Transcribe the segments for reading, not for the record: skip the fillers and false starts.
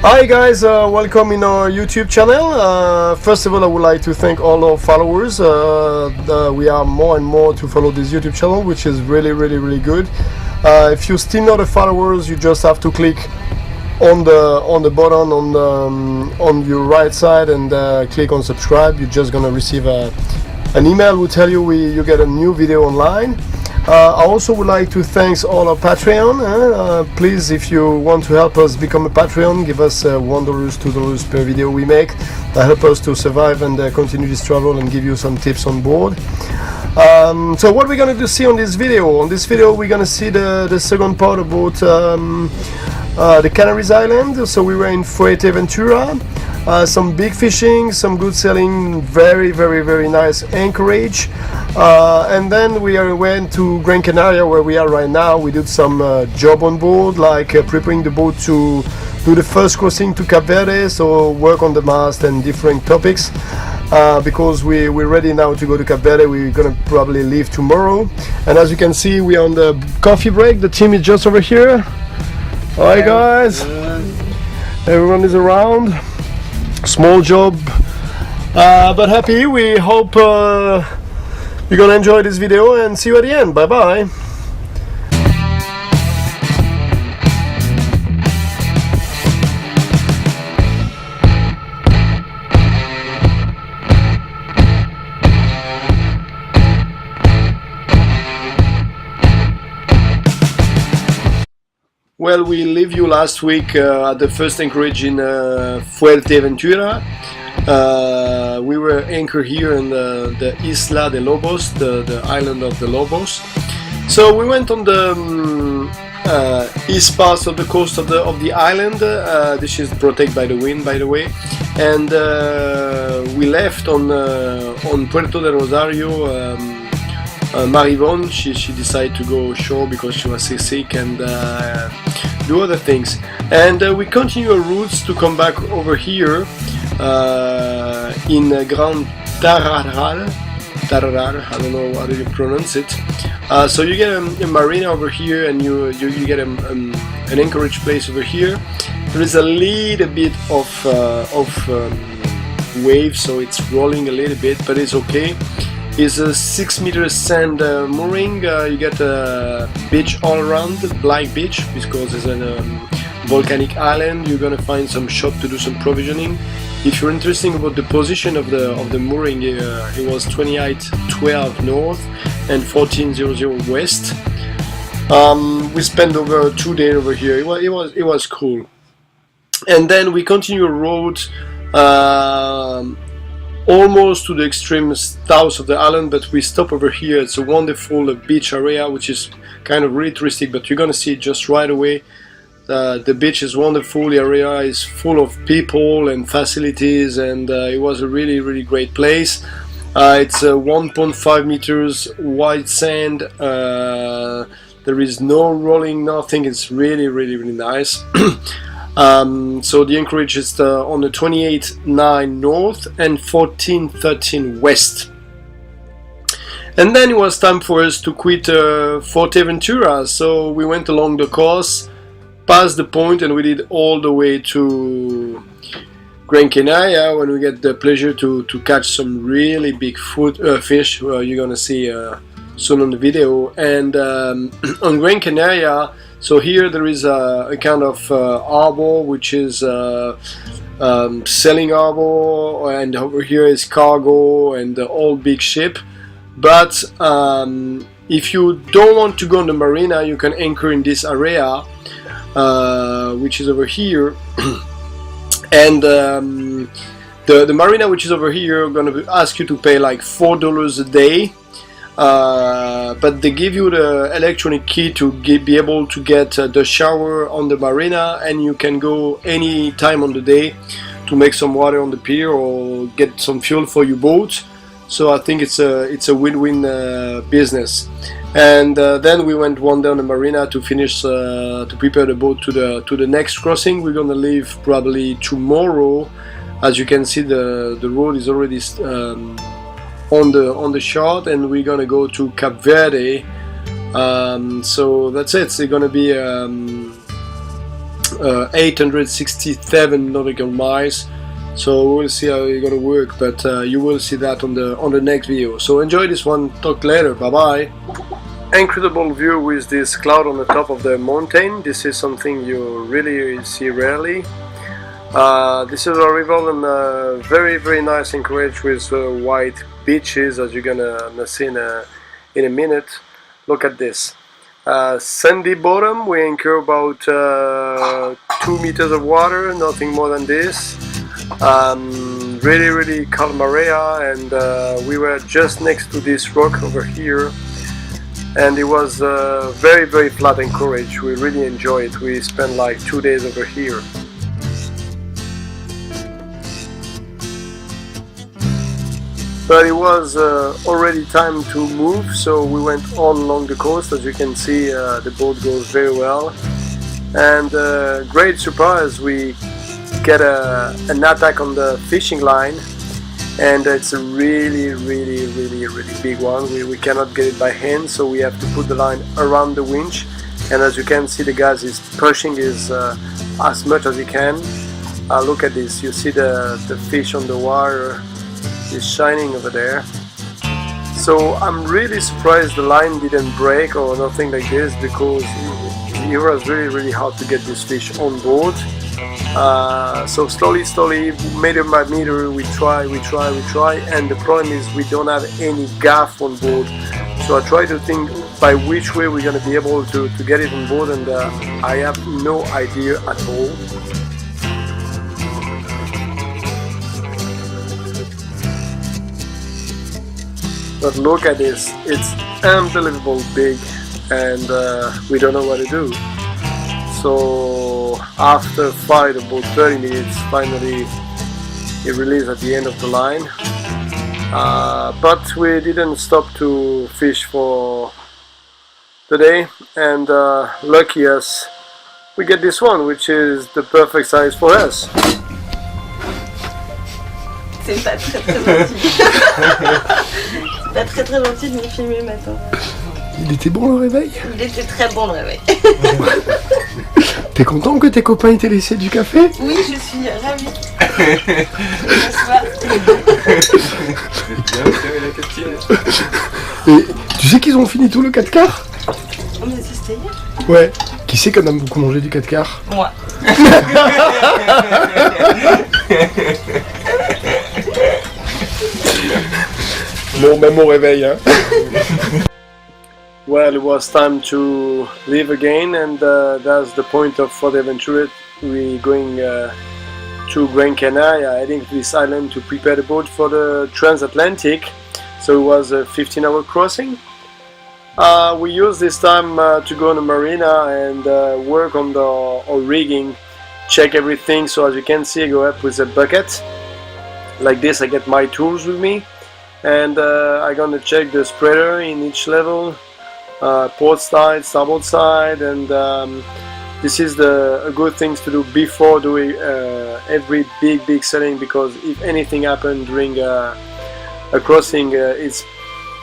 Hi guys, welcome in our YouTube channel. First of all, I would like to thank all our followers. We are more and more to follow this YouTube channel, which is really good. If you're still not a followers, you just have to click on the button on your right side and click on subscribe. You're just gonna receive an email will tell you you get a new video online. I also would like to thank all our Patreon. Please, if you want to help us become a Patreon, give us $1, $2 per video we make. That help us to survive and continue this travel and give you some tips on board. So what we're going to see on this video? On this video we're going to see the second part about the Canaries Island. So we were in Fuerteventura. Some big fishing, some good sailing, very nice anchorage, and then we went to Gran Canaria, where we are right now. We did some job on board, like preparing the boat to do the first crossing to Cape Verde, so work on the mast and different topics, because we're ready now to go to Cape Verde. We're gonna probably leave tomorrow, and as you can see, we're on the coffee break. The team is just over here. Hi guys, everyone is around. Small job, but happy. We hope you're gonna enjoy this video, and see you at the end. Bye bye. Well, we leave you last week at the first anchorage in Fuerteventura. We were anchored here in the Isla de Lobos, the island of the Lobos. So we went on the east part of the coast of the island. This is protected by the wind, by the way. And we left on Puerto de Rosario. Marivon, she decided to go ashore because she was sick and do other things. And we continue our routes to come back over here in Gran Tararal, I don't know how do you pronounce it. So you get a marina over here, and you get an anchorage place over here. There is a little bit of waves, so it's rolling a little bit, but it's okay. It's a 6 meter sand mooring. You get a beach all around, black beach, because it's a volcanic island. You're gonna find some shop to do some provisioning. If you're interested about the position of the mooring, it was 2812 north and 1400 west. We spent over 2 days over here. It was cool. And then we continue a road. Almost to the extreme south of the island, but we stop over here. It's a wonderful beach area, which is kind of really touristic, but you're gonna see it just right away. The beach is wonderful. The area is full of people and facilities, and it was a really great place. It's 1.5 meters white sand. There is no rolling, nothing. It's really nice. So the anchorage is on the 28.9 north and 14.13 west. And then it was time for us to quit Fuerteventura. So we went along the coast, past the point, and we did all the way to Gran Canaria, when we get the pleasure to catch some really big fish. You're gonna see soon on the video. And on Gran Canaria, so here there is a kind of harbor, which is sailing harbor, and over here is cargo and all big ship. But if you don't want to go on the marina, you can anchor in this area, which is over here. And the marina, which is over here, gonna ask you to pay like $4 a day. But they give you the electronic key to be able to get the shower on the marina, and you can go any time on the day to make some water on the pier or get some fuel for your boat. So I think it's a win-win business. And then we went one day on the marina to finish to prepare the boat to the next crossing. We're gonna leave probably tomorrow. As you can see, the road is already on the shot, and we're gonna go to Cape Verde. So that's it. It's gonna be 867 nautical miles. So we'll see how it's gonna work, but you will see that on the next video. So enjoy this one. Talk later. Bye bye. Incredible view with this cloud on the top of the mountain. This is something you really see rarely. This is a river and very nice anchorage with white beaches, as you're gonna see in a minute. Look at this. Sandy bottom. We anchor about 2 meters of water, nothing more than this. Really calm area, and we were just next to this rock over here, and it was very flat anchorage. We really enjoyed it. We spent like 2 days over here. But it was already time to move, so we went all along the coast. As you can see, the boat goes very well, and great surprise, we get an attack on the fishing line, and it's a really big one. We cannot get it by hand, so we have to put the line around the winch, and as you can see, the guy is pushing his as much as he can. Look at this, you see the fish on the water is shining over there. So I'm really surprised the line didn't break or nothing like this, because it was really hard to get this fish on board. So slowly, meter by meter, we try, and the problem is we don't have any gaff on board. So I try to think by which way we're going to be able to get it on board, and I have no idea at all. But look at this, it's unbelievable big, and we don't know what to do. So after fight about 30 minutes, finally it released at the end of the line. But we didn't stop to fish for today, and lucky us, we get this one, which is the perfect size for us. C'est pas très gentil. C'est pas très gentil de me filmer le matin. Il était bon le réveil? Il était très bon le réveil. T'es content que tes copains t'aient laissé du café? Oui, je suis ravie. Bonsoir. Et tu sais qu'ils ont fini tout le 4 quarts? Oh, mais c'était hier. Ouais. Qui c'est qu'on a beaucoup mangé du 4 quarts? Moi. Bon, même au réveil, hein. Well, it was time to leave again, and that's the point of Fuerteventura. We're going to Gran Canaria, heading to this island to prepare the boat for the transatlantic. So it was a 15-hour crossing. We used this time to go on the marina and work on our rigging, check everything. So as you can see, I go up with a bucket like this. I get my tools with me, and I'm gonna check the spreader in each level, port side, starboard side, and this is a good thing to do before doing every big sailing, because if anything happened during a crossing, it's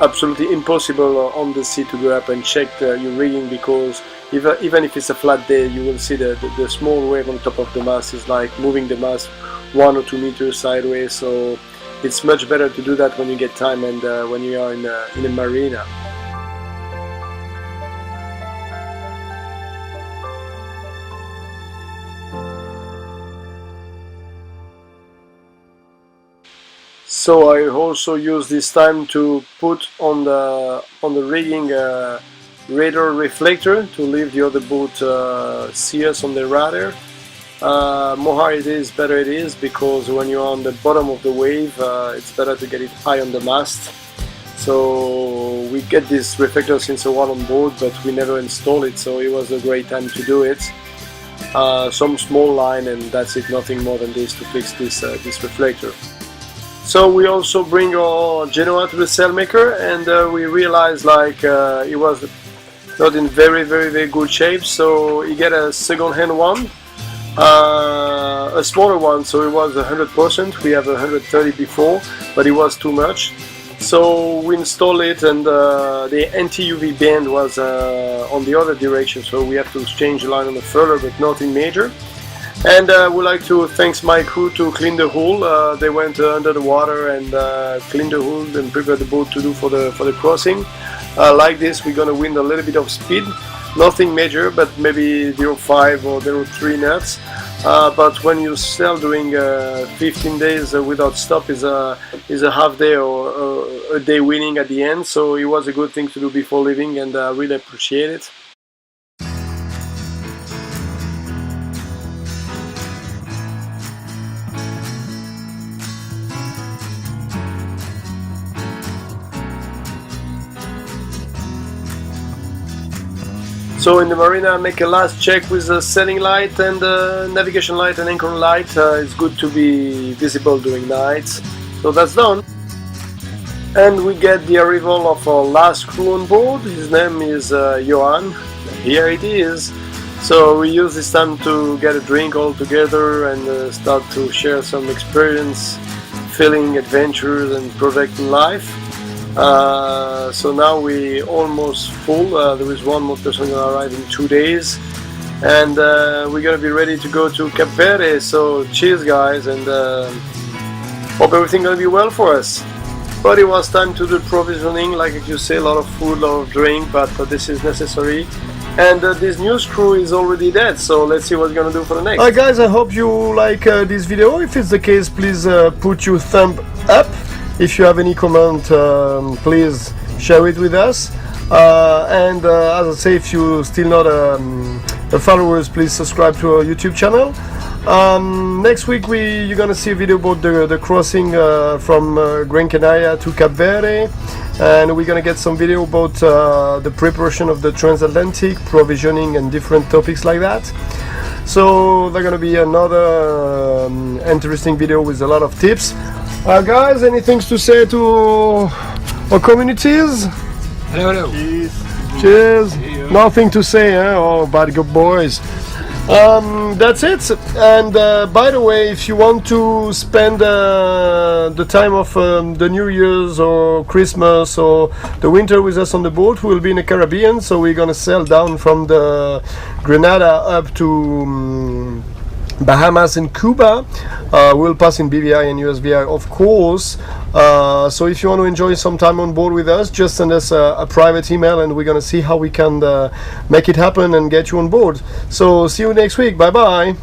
absolutely impossible on the sea to go up and check your rigging, because even if it's a flat day, you will see the small wave on top of the mast is like moving the mast 1 or 2 meters sideways. So it's much better to do that when you get time and when you are in a marina. So I also use this time to put on the rigging radar reflector to leave the other boat see us on the radar. More high it is, better it is, because when you're on the bottom of the wave, it's better to get it high on the mast. So we get this reflector since a while on board, but we never install it, so it was a great time to do it. Some small line, and that's it, nothing more than this to fix this reflector. So we also bring our Genoa to the sailmaker, and we realized like it was not in very good shape, so he get a second-hand one, a smaller one, so it was 100%. We have 130 before, but it was too much. So we installed it, and the anti-UV band was on the other direction, so we have to change the line on the further, but nothing major. And I would like to thank my crew to clean the hull. They went under the water and cleaned the hull and prepared the boat to do for the crossing. Like this, we're gonna win a little bit of speed. Nothing major, but maybe 0.5 or 0.3 knots. But when you sail doing 15 days without stop is a half day or a day winning at the end. So it was a good thing to do before leaving, and I really appreciate it. So in the marina, I make a last check with the sailing light and navigation light and anchor light. It's good to be visible during nights. So that's done. And we get the arrival of our last crew on board. His name is Johan. Here it is. So we use this time to get a drink all together and start to share some experience, feeling adventures and project in life. So now we almost full. There is one more person gonna arrive in 2 days, and we're gonna be ready to go to Cape Verde. So cheers, guys, and hope everything gonna be well for us. But it was time to do provisioning, like you say, a lot of food, a lot of drink, but this is necessary. And this news crew is already dead, so let's see what we're gonna do for the next. Alright guys, I hope you like this video. If it's the case, please put your thumb up. If you have any comment, please share it with us. And as I say, if you're still not a followers, please subscribe to our YouTube channel. Next week you're gonna see a video about the crossing from Gran Canaria to Cape Verde, and we're gonna get some video about the preparation of the transatlantic, provisioning and different topics like that. So there's gonna be another interesting video with a lot of tips. Guys, anything to say to our communities? Hello, hello. Cheers. Nothing to say, eh? Oh, bad good boys. That's it. And by the way, if you want to spend the time of the New Year's or Christmas or the winter with us on the boat, we'll be in the Caribbean. So we're gonna sail down from the Grenada up to Bahamas and Cuba. We'll pass in BVI and USVI, of course. So if you want to enjoy some time on board with us, just send us a private email and we're gonna see how we can make it happen and get you on board. So see you next week. Bye bye.